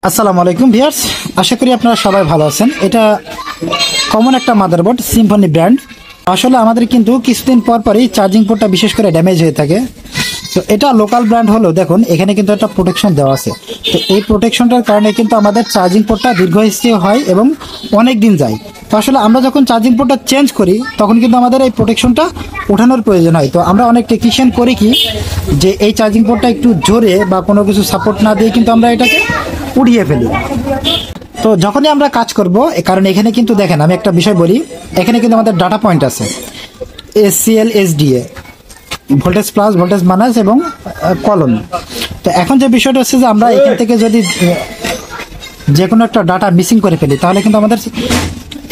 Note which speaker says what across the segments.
Speaker 1: আসসালামু আলাইকুম ভিউয়ার্স, আশা করি আপনারা সবাই ভালো আছেন। এটা কমন একটা মাদারবোর্ড, সিম্ফনি ব্র্যান্ড। আসলে আমাদের কিন্তু কিছুদিন পর পরই চার্জিং পোর্টটা বিশেষ করে ড্যামেজ হয়ে থাকে। তো এটা লোকাল ব্র্যান্ড হলেও দেখুন এখানে কিন্তু একটা প্রোটেকশন দেওয়া আছে। তো এই প্রোটেকশনটার কারণে কিন্তু আমাদের চার্জিং পোর্টটা দীর্ঘস্থায়ী হয় এবং অনেক দিন যায়। তো আসলে আমরা যখন চার্জিং পোর্টটা চেঞ্জ করি তখন কিন্তু আমাদের এই প্রোটেকশনটা ওঠানোর প্রয়োজন হয়। তো আমরা অনেক টেকনিশিয়ান করি কি যে এই চার্জিং পোর্টটা একটু জোরে বা কোনো কিছু সাপোর্ট না দিয়ে কিন্তু আমরা এটাকে উঠিয়ে ফেলি। তো যখনই আমরা কাজ করব, কারণ এখানে কিন্তু দেখেন আমি একটা বিষয় বলি, এখানে কিন্তু আমাদের ডাটা পয়েন্ট আছে SCL SDA, voltage plus voltage minus এবং কলম। তো এখন যে বিষয়টা হচ্ছে যে আমরা এখান থেকে যদি যে কোনো একটা ডাটা মিসিং করে ফেলি তাহলে কিন্তু আমাদের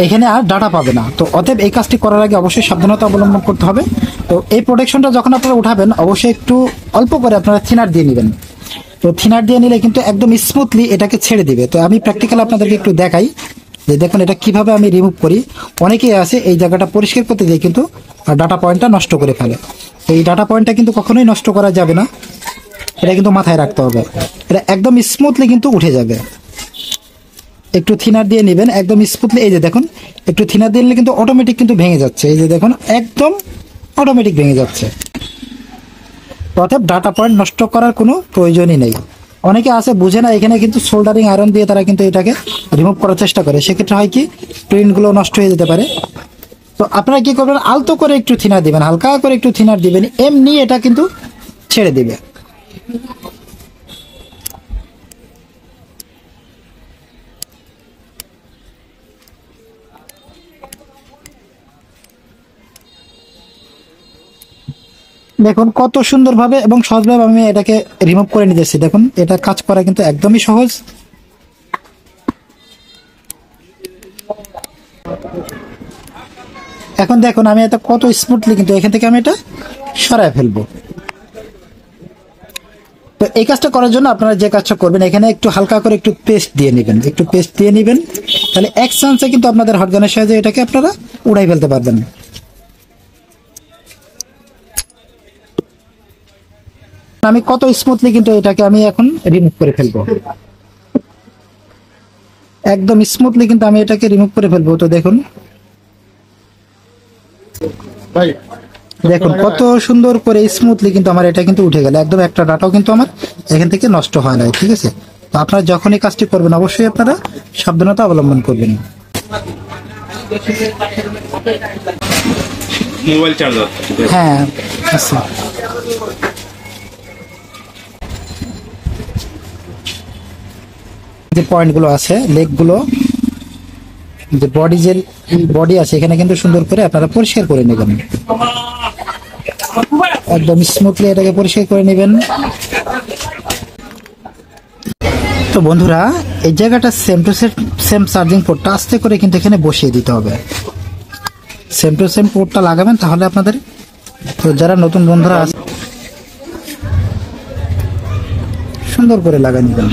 Speaker 1: এখানে আর ডাটা পাবে না। তো অতএব এই কাজটি করার আগে অবশ্যই সাবধানতা অবলম্বন করতে হবে। তো এই প্রোটেকশনটা যখন আপনারা উঠাবেন অবশ্যই একটু অল্প করে আপনারা থিনার দিয়ে নেবেন। তো থিনার দিয়ে নিলে কিন্তু একদম স্মুথলি এটাকে ছেড়ে দিবে। তো আমি প্র্যাকটিক্যাল আপনাদেরকে একটু দেখাই যে দেখুন এটা কিভাবে আমি রিমুভ করি। অনেকেই আছে এই জায়গাটা পরিষ্কার করতে গিয়ে কিন্তু ডাটা পয়েন্টটা নষ্ট করে ফেলে। তো এই ডাটা পয়েন্টটা কিন্তু কখনোই নষ্ট করা যাবে না, এটা কিন্তু মাথায় রাখতে হবে। এটা একদম স্মুথলি কিন্তু উঠে যাবে। একটু থিনার দিয়ে নেবেন একদম স্মুথলি। এই যে দেখুন একটু থিনার দিয়ে নিলে কিন্তু অটোমেটিক কিন্তু ভেঙে যাচ্ছে। এই যে দেখুন একদম অটোমেটিক ভেঙে যাচ্ছে। অতএব ডাটা পয়েন্ট নষ্ট করার কোনো প্রয়োজনই নেই। অনেকে আছে বুঝে না, এখানে কিন্তু সোল্ডারিং আয়রন দিয়ে তারা কিন্তু এটাকে রিমুভ করার চেষ্টা করে, সেক্ষেত্রে হয় কি প্রিন্টগুলো নষ্ট হয়ে যেতে পারে। তো আপনারা কি করবেন, আলতো করে একটু থিনার দিবেন, হালকা করে একটু থিনার দিবেন, এমনি এটা কিন্তু ছেড়ে দিবে। দেখুন কত সুন্দরভাবে এবং সহজভাবে আমি এটাকে রিমুভ করে নিতেছি। দেখুন এটা কাজ করা কিন্তু একদমই সহজ। এখন দেখুন আমি এটা কত স্মুথলি কিন্তু এখান থেকে আমি এটা সরায় ফেলবো। তো এই কাজটা করার জন্য আপনারা যে কাজটা করবেন, এখানে একটু হালকা করে একটু পেস্ট দিয়ে নেবেন, একটু পেস্ট দিয়ে নেবেন, তাহলে এক চান্সে কিন্তু আপনাদের হটগানের সাহায্যে এটাকে আপনারা উড়াই ফেলতে পারবেন। আমি কত স্মুথলি কিন্তু এটাকে আমি এখন রিমুভ করে ফেলবো, একদম স্মুথলি কিন্তু আমি এটাকে রিমুভ করে ফেলবো। তো দেখুন দেখুন কত সুন্দর করে স্মুথলি কিন্তু আমার এটা কিন্তু উঠে গেল, একদম একটা ডাটাও কিন্তু আমার এখান থেকে নষ্ট হয় না। ঠিক আছে, তো আপনারা যখনই কাজটি করবেন অবশ্যই আপনারা সাবধানতা অবলম্বন করবেন।
Speaker 2: মোবাইল চার্জার,
Speaker 1: হ্যাঁ আচ্ছা, যে পয়েন্টগুলো আছে লেগগুলো, যে বডি আছে এখানে কিন্তু সুন্দর করে আপনারা পরিষ্কার করে নেবেন, একদম স্মুথলি এটাকে পরিষ্কার করে নেবেন। তো বন্ধুরা এই জায়গাটা সেম টু সেম চার্জিং পোর্টটা আস্তে করে কিন্তু এখানে বসিয়ে দিতে হবে। সেম টু সেম পোর্টটা লাগাবেন তাহলে আপনাদের, তো যারা নতুন বন্ধুরা আছে সুন্দর করে লাগাই নেবেন।